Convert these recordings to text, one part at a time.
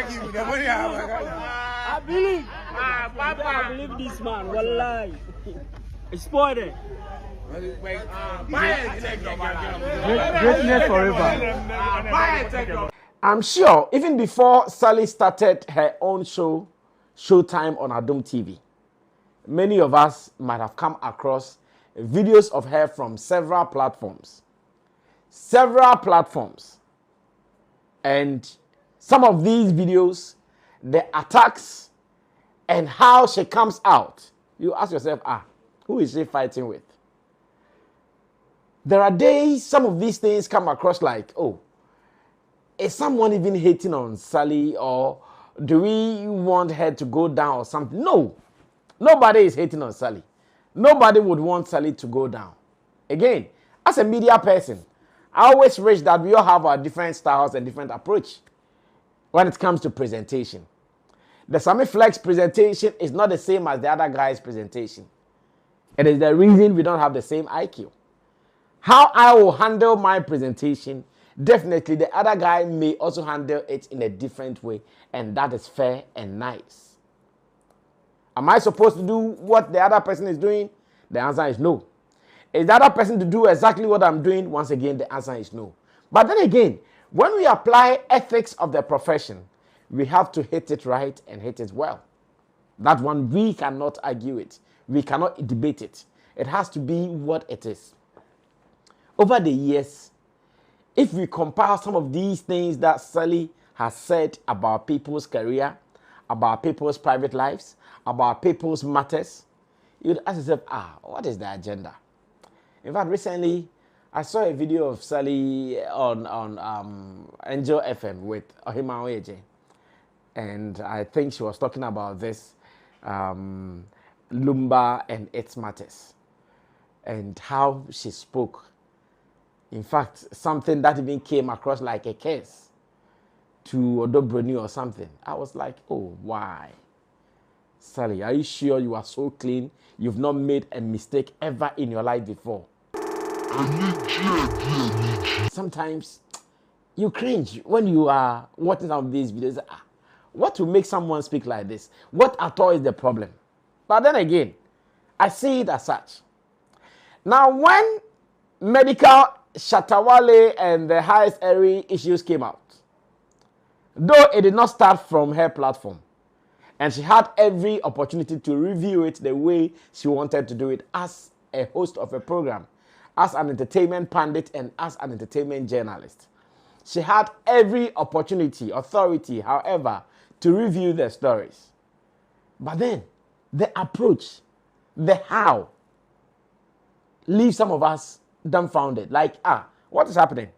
I believe. I believe this man. Wallahi. It's spoiled it. Greatness forever. I'm sure even before Sally started her own show, Showtime on Adom TV, many of us might have come across videos of her from several platforms. And some of these videos, the attacks and how she comes out, you ask yourself, who is she fighting with? There are days some of these things come across like, is someone even hating on Sally, or do we want her to go down or something? No, nobody is hating on Sally. Nobody would want Sally to go down. Again, as a media person, I always wish that we all have our different styles and different approach when it comes to presentation. The Sammy Flex presentation is not the same as the other guy's presentation. It is the reason we don't have the same IQ. How I will handle my presentation, definitely the other guy may also handle it in a different way, and that is fair and nice. Am I supposed to do what the other person is doing? The answer is no. Is the other person to do exactly what I'm doing? Once again, the answer is no. But then again, when we apply ethics of the profession, we have to hit it right and hit it well. That one, we cannot argue it. We cannot debate it. It has to be what it is. Over the years, if we compare some of these things that Sally has said about people's career, about people's private lives, about people's matters, you'd ask yourself, what is the agenda? In fact, recently, I saw a video of Sally on Angel FM with Ohima Oyeje. And I think she was talking about this Lumba and its matters. And how she spoke. In fact, something that even came across like a curse to Odobroni or something. I was like, why? Sally, are you sure you are so clean? You've not made a mistake ever in your life before. Sometimes you cringe when you are watching some of these videos. What will make someone speak like this? What at all is the problem? But then again, I see it as such. Now, when medical Shatta, Wale and the highest airy issues came out, though it did not start from her platform, and she had every opportunity to review it the way she wanted to do it as a host of a program, as an entertainment pundit and as an entertainment journalist. She had every opportunity, authority, however, to review the stories. But then, the approach, the how, leaves some of us dumbfounded. Like, what is happening?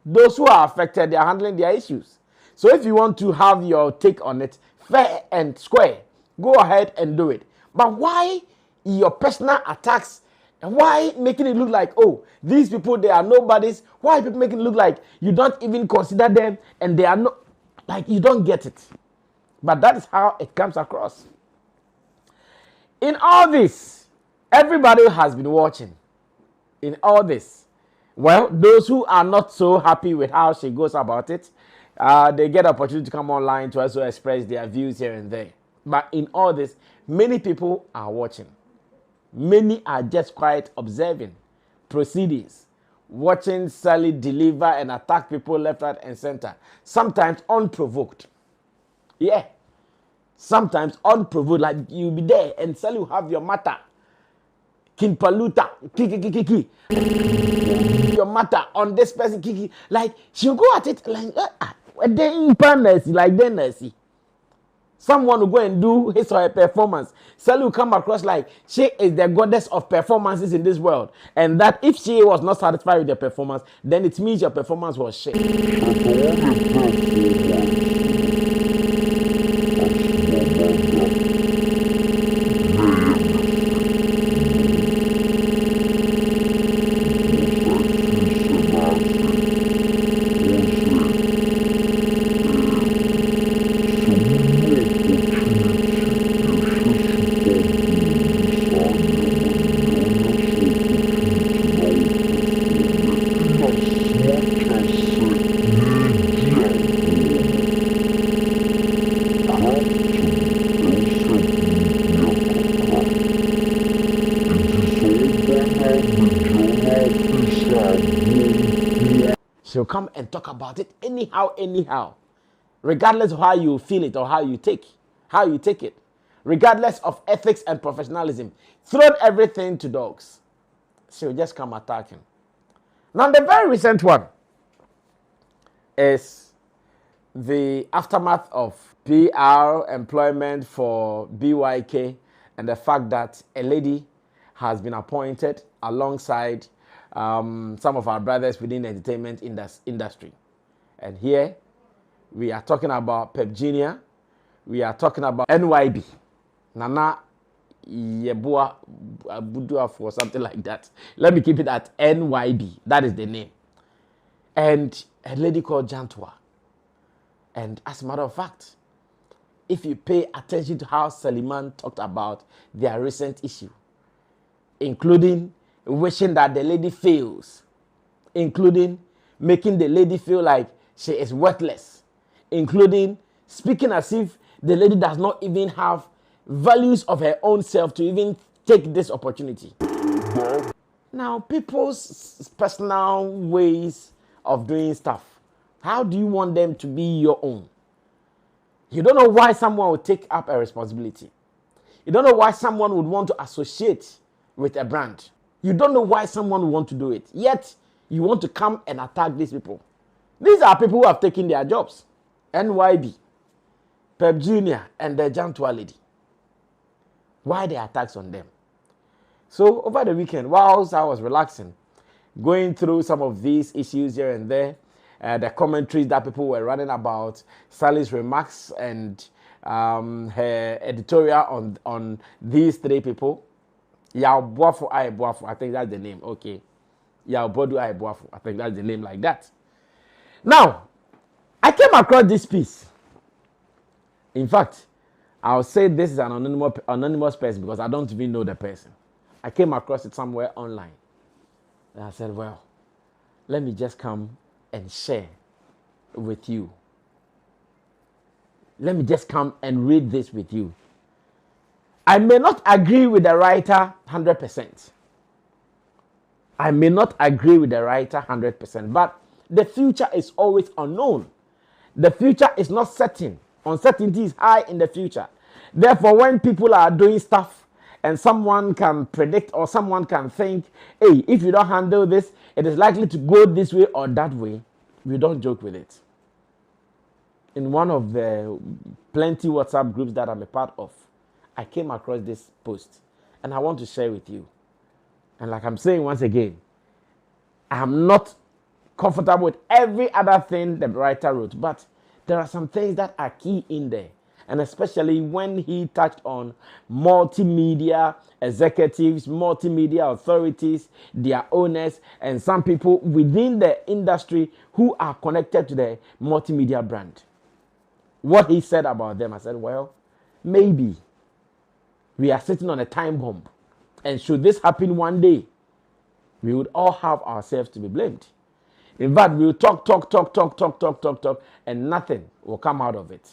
Those who are affected, they are handling their issues. So if you want to have your take on it, fair and square, go ahead and do it. But why your personal attacks? And why making it look like, these people, they are nobodies? Why people making it look like you don't even consider them and they are not, like you don't get it? But that is how it comes across. In all this, everybody has been watching. In all this, well, those who are not so happy with how she goes about it, they get opportunity to come online to also express their views here and there. But in all this, many people are watching. Many are just quite observing proceedings, watching Sally deliver and attack people left, right, and center. Sometimes unprovoked. Yeah. Sometimes unprovoked. Like you'll be there and Sally will have your matter. King Paluta. Kiki. Your matter on this person. Kiki. Like she'll go at it like then someone will go and do his or her performance. Sally will come across like she is the goddess of performances in this world. And that if she was not satisfied with the performance, then it means your performance was shit. come and talk about it anyhow, regardless of how you feel it or how you take it, regardless of ethics and professionalism. Throw everything to dogs. She'll just come attacking. Now, the very recent one is the aftermath of PR employment for BYK and the fact that a lady has been appointed alongside some of our brothers within the entertainment industry. And here we are talking about Pep Jr., we are talking about NYB, Nana Yeboah Abuduaf or something like that. Let me keep it at NYB. That is the name. And a lady called Jantua. And as a matter of fact, if you pay attention to how Suleiman talked about their recent issue, including wishing that the lady fails, including making the lady feel like she is worthless, including speaking as if the lady does not even have values of her own self to even take this opportunity. Now, people's personal ways of doing stuff, how do you want them to be your own? You don't know why someone would take up a responsibility. You don't know why someone would want to associate with a brand. You don't know why someone would want to do it. Yet, you want to come and attack these people. These are people who have taken their jobs. NYB, Pep Jr., and the Jantua lady. Why the attacks on them? So, over the weekend, whilst I was relaxing, going through some of these issues here and there, the commentaries that people were running about Sally's remarks and her editorial on these three people. Yaoboafo Aiboafo, I think that's the name. Okay. Yaobodu Aiboafo, I think that's the name like that. Now, I came across this piece. In fact, I'll say this is an anonymous person because I don't even know the person. I came across it somewhere online. And I said, well, let me just come and share with you. Let me just come and read this with you. I may not agree with the writer 100%. I may not agree with the writer 100%, but the future is always unknown. The future is not certain. Uncertainty is high in the future. Therefore, when people are doing stuff and someone can predict or someone can think, hey, if you don't handle this, it is likely to go this way or that way, we don't joke with it. In one of the plenty WhatsApp groups that I'm a part of, I came across this post and I want to share with you. And like I'm saying once again, I'm not comfortable with every other thing the writer wrote, but there are some things that are key in there. And especially when he touched on multimedia executives, multimedia authorities, their owners, and some people within the industry who are connected to the multimedia brand. What he said about them, I said, well, maybe we are sitting on a time bomb. And should this happen one day, we would all have ourselves to be blamed. In fact, we will talk, and nothing will come out of it.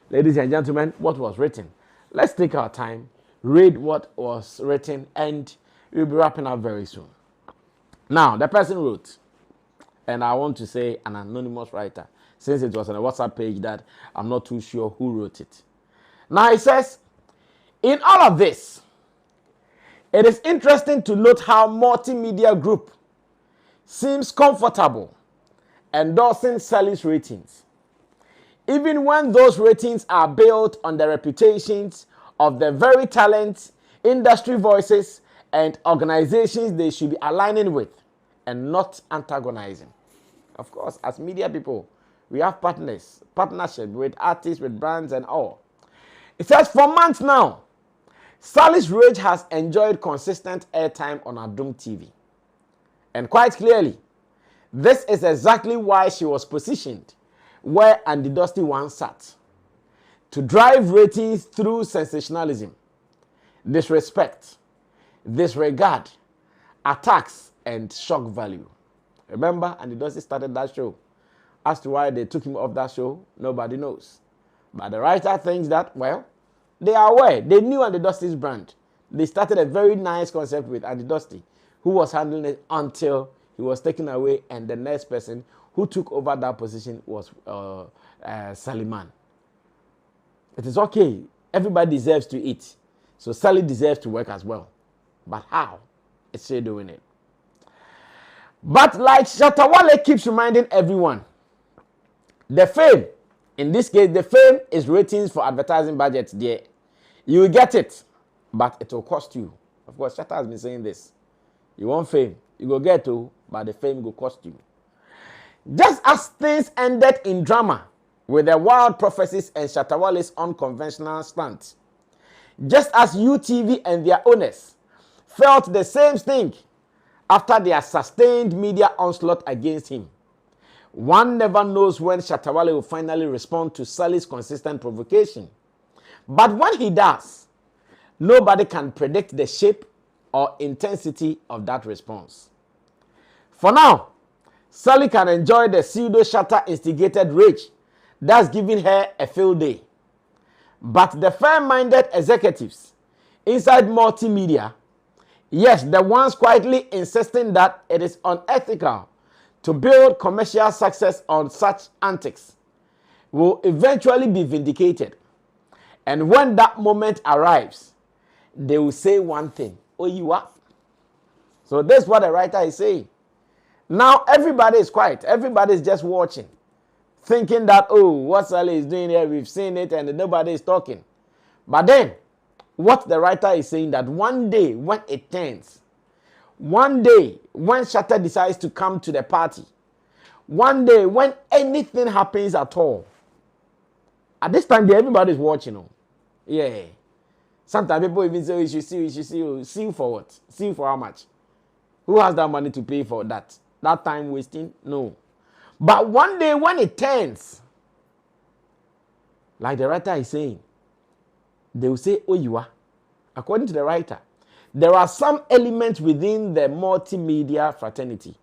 Ladies and gentlemen, what was written? Let's take our time, read what was written, and we'll be wrapping up very soon. Now, the person wrote, and I want to say an anonymous writer, since it was on a WhatsApp page that I'm not too sure who wrote it. Now, he says, in all of this, it is interesting to note how Multimedia Group seems comfortable endorsing Sally's ratings, even when those ratings are built on the reputations of the very talents, industry voices, and organizations they should be aligning with and not antagonizing. Of course, as media people, we have partnership with artists, with brands, and all. It says, for months now, Sally's rage has enjoyed consistent airtime on Adum TV. And quite clearly, this is exactly why she was positioned where Andy Dusty once sat. To drive ratings through sensationalism, disrespect, disregard, attacks, and shock value. Remember, Andy Dusty started that show. As to why they took him off that show, nobody knows. But the writer thinks that, well, they are aware. They knew Andy Dusty's brand. They started a very nice concept with Andy Dusty, who was handling it until he was taken away and the next person who took over that position was Saliman. It is okay. Everybody deserves to eat. So Sally deserves to work as well. But how? It's still doing it. But like Shatta, Wale keeps reminding everyone, the fame, in this case, the fame is ratings for advertising budgets there. You will get it, but it will cost you. Of course, Shatta has been saying this. You want fame, you go get to, but the fame will cost you. Just as things ended in drama with the wild prophecies and Shatta Wale's unconventional stance, just as UTV and their owners felt the same sting after their sustained media onslaught against him. One never knows when Shatta Wale will finally respond to Sally's consistent provocation. But when he does, nobody can predict the shape or intensity of that response. For now, Sally can enjoy the pseudo-Shatta instigated rage that's giving her a field day. But the fair-minded executives inside multimedia, yes, the ones quietly insisting that it is unethical to build commercial success on such antics, will eventually be vindicated. And when that moment arrives, they will say one thing, oh, you are. So that's what the writer is saying. Now everybody is quiet. Everybody is just watching, thinking that, oh, what Sally is doing here, we've seen it and nobody is talking. But then, what the writer is saying, that one day when it turns, one day when Shatta decides to come to the party, one day when anything happens at all, at this time everybody is watching. Oh. Yeah. Sometimes people even say, you should see for what? See for how much? Who has that money to pay for that? That time wasting? No. But one day when it turns, like the writer is saying, they will say, oh, you are. According to the writer, there are some elements within the multimedia fraternity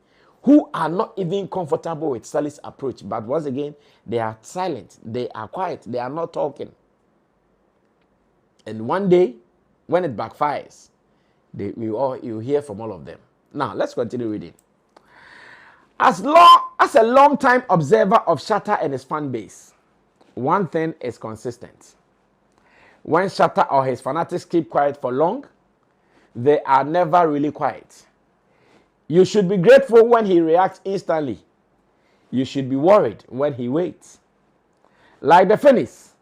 who are not even comfortable with Sally's approach. But once again, they are silent. They are quiet. They are not talking. And one day, when it backfires, you hear from all of them. Now, let's continue reading. As a long-time observer of Shatta and his fan base, one thing is consistent. When Shatta or his fanatics keep quiet for long, they are never really quiet. You should be grateful when he reacts instantly. You should be worried when he waits. Like the phoenix,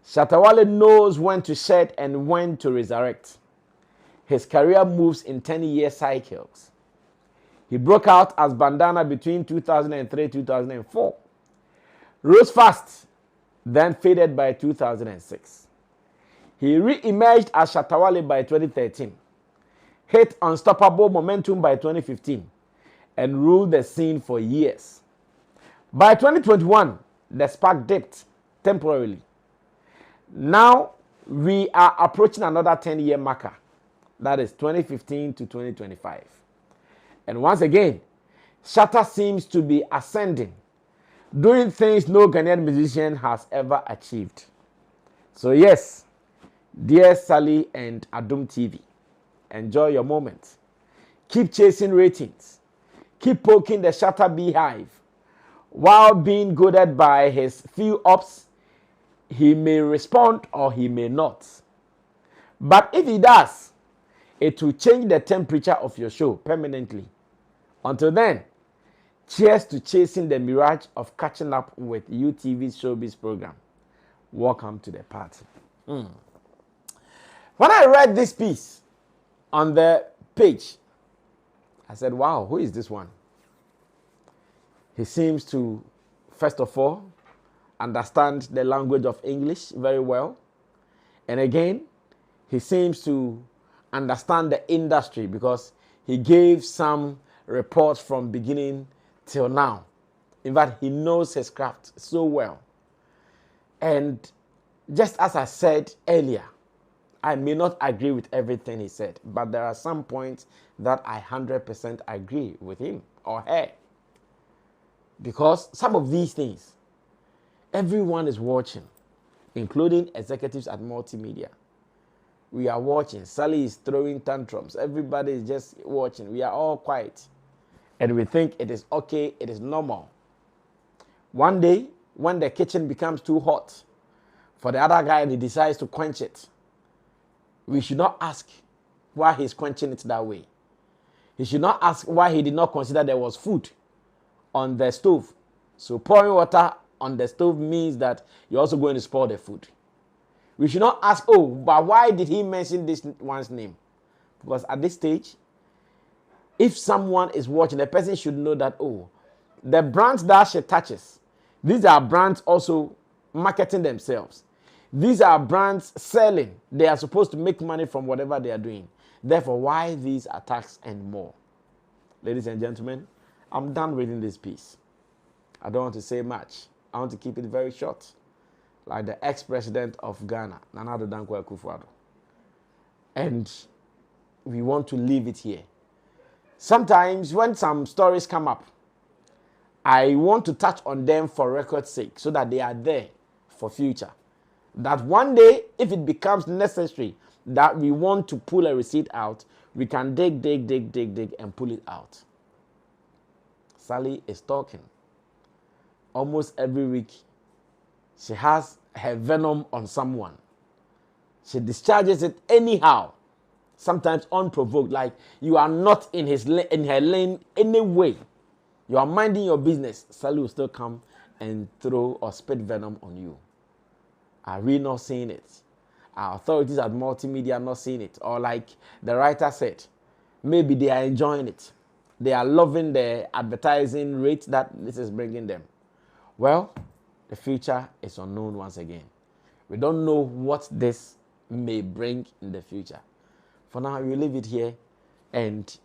Shatta Wale knows when to shed and when to resurrect. His career moves in 10-year cycles. He broke out as Bandana between 2003 and 2004. Rose fast, then faded by 2006. He re-emerged as Shatta Wale by 2013. Hit unstoppable momentum by 2015 and ruled the scene for years. By 2021, the spark dipped temporarily. Now, we are approaching another 10-year marker. That is 2015 to 2025. And once again, Shatta seems to be ascending, doing things no Ghanaian musician has ever achieved. So yes, dear Sally and Adum TV, enjoy your moment. Keep chasing ratings. Keep poking the Shatta beehive. While being goaded by his few ups, he may respond or he may not. But if he does, it will change the temperature of your show permanently. Until then, cheers to chasing the mirage of catching up with UTV's showbiz program. Welcome to the party. When I read this piece on the page, I said, wow, who is this one? He seems to, first of all, understand the language of English very well. And again, he seems to understand the industry because he gave some reports from beginning till now. In fact, he knows his craft so well. And just as I said earlier, I may not agree with everything he said, but there are some points that I 100% agree with him or her. Because some of these things, everyone is watching, including executives at multimedia. We are watching. Sally is throwing tantrums. Everybody is just watching. We are all quiet. And we think it is okay, it is normal. One day, when the kitchen becomes too hot for the other guy and he decides to quench it, we should not ask why he's quenching it that way. He should not ask why he did not consider there was food on the stove. So pouring water on the stove means that you're also going to spoil the food. We should not ask, oh, but why did he mention this one's name? Because at this stage, if someone is watching, the person should know that, oh, the brands that she touches, these are brands also marketing themselves. These are brands selling. They are supposed to make money from whatever they are doing. Therefore, why these attacks and more? Ladies and gentlemen, I'm done reading this piece. I don't want to say much. I want to keep it very short. Like the ex-president of Ghana, Nana Addo Dankwa Akufo-Addo. And we want to leave it here. Sometimes when some stories come up, I want to touch on them for record's sake so that they are there for future. That one day, if it becomes necessary that we want to pull a receipt out, we can dig and pull it out. Sally is talking. Almost every week, she has her venom on someone. She discharges it anyhow, sometimes unprovoked, like you are not in her lane anyway. You are minding your business. Sally will still come and throw or spit venom on you. Are we not seeing it? Our authorities at multimedia not seeing it? Or like the writer said, maybe they are enjoying it. They are loving the advertising rate that this is bringing them. Well, the future is unknown once again. We don't know what this may bring in the future. For now, we leave it here and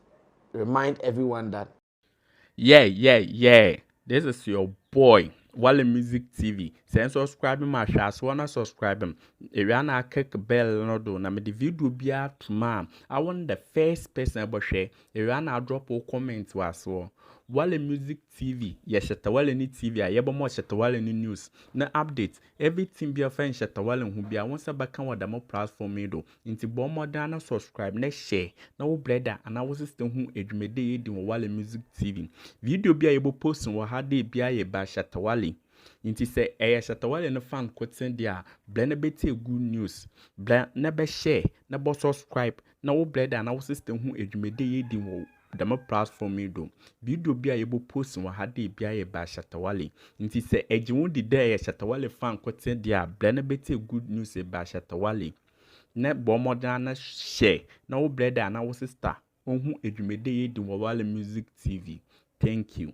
remind everyone that Yeah. This is your boy, Wale Music TV. Send subscribe my show, wanna subscribe him. If you wanna click bell no do, na me the video be out tomorrow. I want the first person about share. If you wanna drop a comment was Wale Music TV. Yes, Shatta Wale ni TV. I yeba more Shatta Wale ni news. Na update. Everything be a friend Shatta Wale who be a once a back on the more platform me do. Into bomb more than subscribe. Next share. Now brother and our system who edumede in Wale Music TV. Video be able post and wahade be a ba Shatta Wale. Inti say Shatta Wale no fan quoting there. Blend bete good news. Blend never share. Never subscribe. Now brother and our system who edumede in the more platform me do. Video be able post and wahade be a ba Shatta Wale. Inti say ejiwon di there Shatta Wale fan quoting there. Blend bete good news ba Shatta Wale. Ne bomb na share. Now brother and our sister. Who edumede in Wale Music TV. Thank you.